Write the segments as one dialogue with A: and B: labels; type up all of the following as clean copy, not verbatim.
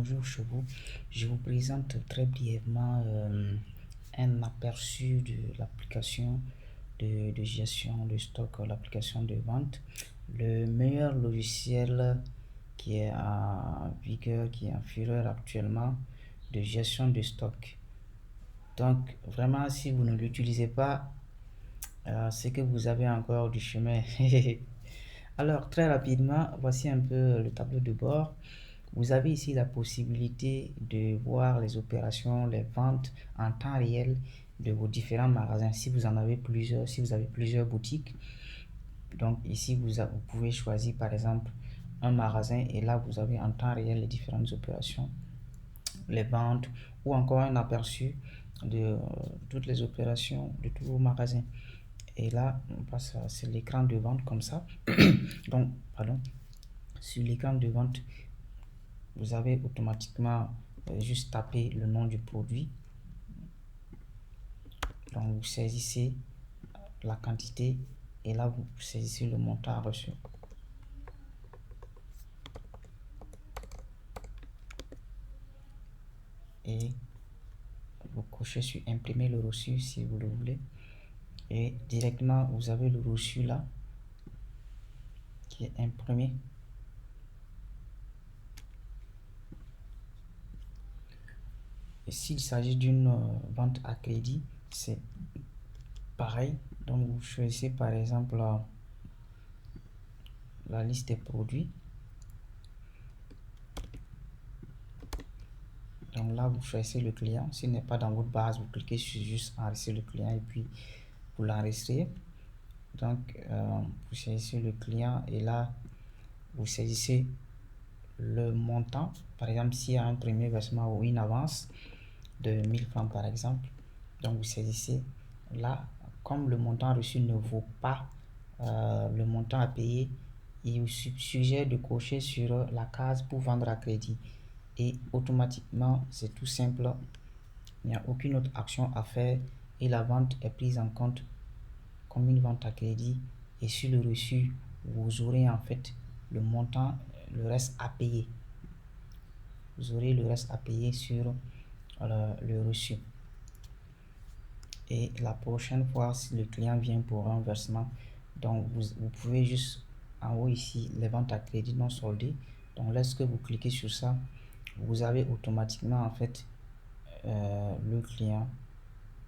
A: bonjour Chevaux. Je vous présente très brièvement un aperçu de l'application de gestion de stock, l'application de vente. Le meilleur logiciel qui est en vigueur, qui est en fureur actuellement de gestion de stock. Donc vraiment, si vous ne l'utilisez pas, c'est que vous avez encore du chemin. Alors très rapidement, voici un peu le tableau de bord. Vous avez ici la possibilité de voir les opérations, les ventes en temps réel de vos différents magasins. Si vous en avez plusieurs, si vous avez plusieurs boutiques, donc ici vous pouvez choisir par exemple un magasin et là vous avez en temps réel les différentes opérations, les ventes ou encore un aperçu de toutes les opérations de tous vos magasins. Et là, on passe sur l'écran de vente comme ça. Donc, pardon, sur l'écran de vente, vous avez automatiquement juste tapé le nom du produit. Donc, vous saisissez la quantité et là, vous saisissez le montant reçu. Et vous cochez sur imprimer le reçu si vous le voulez. Et directement, vous avez le reçu là qui est imprimé. Et s'il s'agit d'une vente à crédit, c'est pareil. Donc, vous choisissez par exemple la liste des produits. Donc là, vous choisissez le client. S'il n'est pas dans votre base, vous cliquez sur juste enregistrer le client et puis vous l'enregistrez. Donc, vous saisissez le client et là, vous saisissez le montant. Par exemple, s'il y a un premier versement ou une avance de 1000 francs par exemple, donc vous saisissez là, comme le montant reçu ne vaut pas le montant à payer, il vous suggère de cocher sur la case pour vendre à crédit. Et automatiquement, c'est tout simple, il n'y a aucune autre action à faire et la vente est prise en compte comme une vente à crédit. Et sur le reçu, vous aurez en fait le montant, le reste à payer. Vous aurez le reste à payer sur le reçu. Et la prochaine fois, si le client vient pour un versement, donc vous pouvez juste en haut ici, les ventes à crédit non soldées. Donc lorsque vous cliquez sur ça, vous avez automatiquement en fait le client.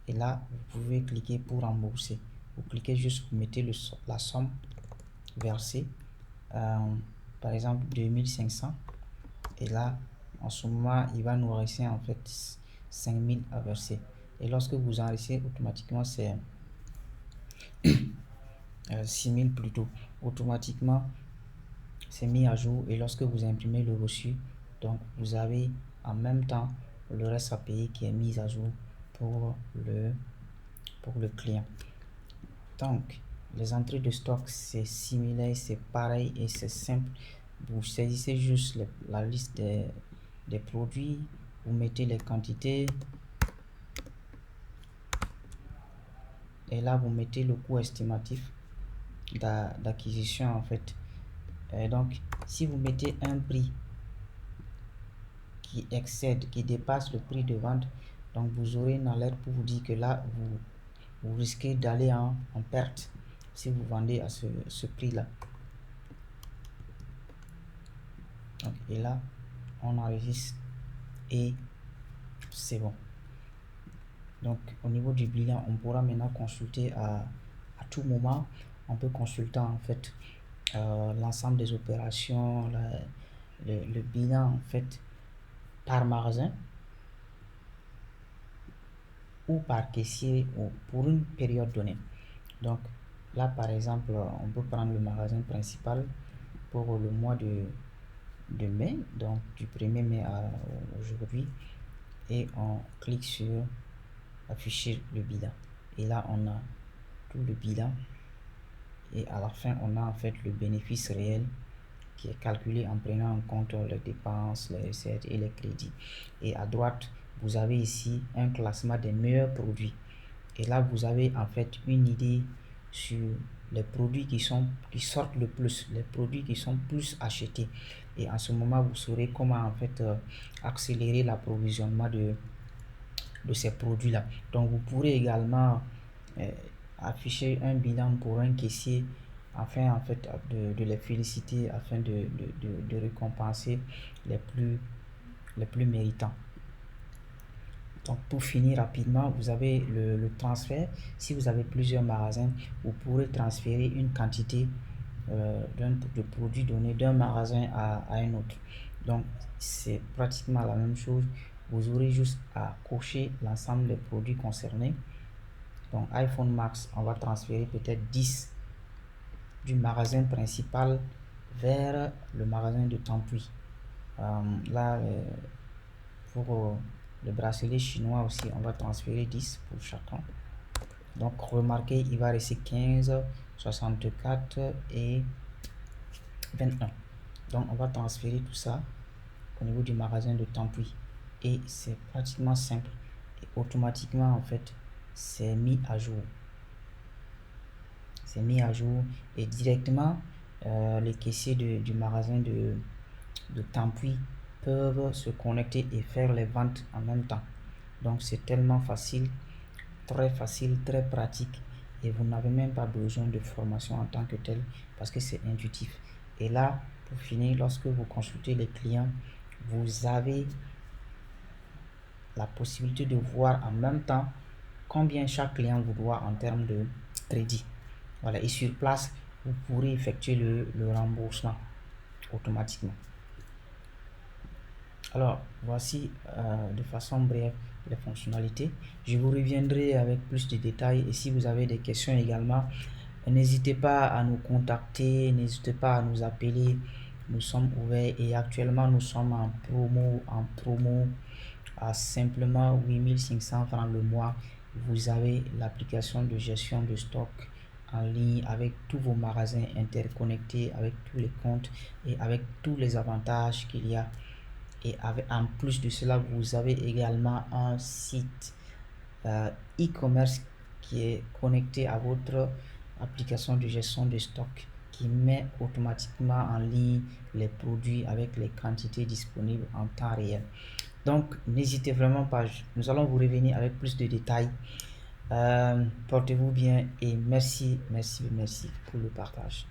A: Et là, vous pouvez cliquer pour rembourser. Vous cliquez juste, vous mettez la somme versée, par exemple 2500. Et là, en ce moment, il va nous rester en fait 5000 à verser. Et lorsque vous enregistrez, automatiquement, c'est 6000 plutôt. Automatiquement, c'est mis à jour. Et lorsque vous imprimez le reçu, donc vous avez en même temps le reste à payer qui est mis à jour pour le client. Donc, les entrées de stock, c'est similaire, c'est pareil et c'est simple. Vous saisissez juste la liste des produits, vous mettez les quantités et là vous mettez le coût estimatif d'acquisition en fait. Et donc, si vous mettez un prix qui excède, qui dépasse le prix de vente, donc vous aurez une alerte pour vous dire que là, vous risquez d'aller en perte si vous vendez à ce prix-là. Et là, on enregistre et c'est bon. Donc, au niveau du bilan, on pourra maintenant consulter à tout moment. On peut consulter en fait l'ensemble des opérations, le bilan en fait par magasin ou par caissier ou pour une période donnée. Donc là, par exemple, on peut prendre le magasin principal pour le mois de mai, donc du 1er mai à aujourd'hui, et on clique sur afficher le bilan. Et là, on a tout le bilan et à la fin, on a en fait le bénéfice réel qui est calculé en prenant en compte les dépenses, les recettes et les crédits. Et à droite, vous avez ici un classement des meilleurs produits. Et là, vous avez en fait une idée sur les produits qui sortent le plus, les produits qui sont plus achetés. Et en ce moment, vous saurez comment en fait accélérer l'approvisionnement de ces produits-là. Donc, vous pourrez également afficher un bilan pour un caissier afin en fait de les féliciter, afin de récompenser les plus méritants. Donc, pour finir rapidement, vous avez le transfert. Si vous avez plusieurs magasins, vous pourrez transférer une quantité de produits donné d'un magasin à un autre. Donc, c'est pratiquement la même chose. Vous aurez juste à cocher l'ensemble des produits concernés. Donc, iPhone Max, on va transférer peut-être 10 du magasin principal vers le magasin de Tampuy. Là, pour le bracelet chinois aussi, on va transférer 10 pour chacun. Donc, remarquez, il va rester 15, 64 et 21. Donc, on va transférer tout ça au niveau du magasin de Tampuy. Et c'est pratiquement simple. Et automatiquement, en fait, c'est mis à jour. C'est mis à jour. Et directement, les caissiers du magasin de Tampuy peuvent se connecter et faire les ventes en même temps. Donc, c'est tellement facile, très pratique. Et vous n'avez même pas besoin de formation en tant que tel parce que c'est intuitif. Et là, pour finir, lorsque vous consultez les clients, vous avez la possibilité de voir en même temps combien chaque client vous doit en termes de crédit. Voilà, et sur place, vous pourrez effectuer le remboursement automatiquement. Alors, voici de façon brève les fonctionnalités. Je vous reviendrai avec plus de détails et si vous avez des questions également, n'hésitez pas à nous contacter, n'hésitez pas à nous appeler. Nous sommes ouverts et actuellement nous sommes en promo à simplement 8500 francs le mois. Vous avez l'application de gestion de stock en ligne avec tous vos magasins interconnectés, avec tous les comptes et avec tous les avantages qu'il y a. Et en plus de cela, vous avez également un site e-commerce qui est connecté à votre application de gestion de stock qui met automatiquement en ligne les produits avec les quantités disponibles en temps réel. Donc, n'hésitez vraiment pas. Nous allons vous revenir avec plus de détails. Portez-vous bien et merci pour le partage.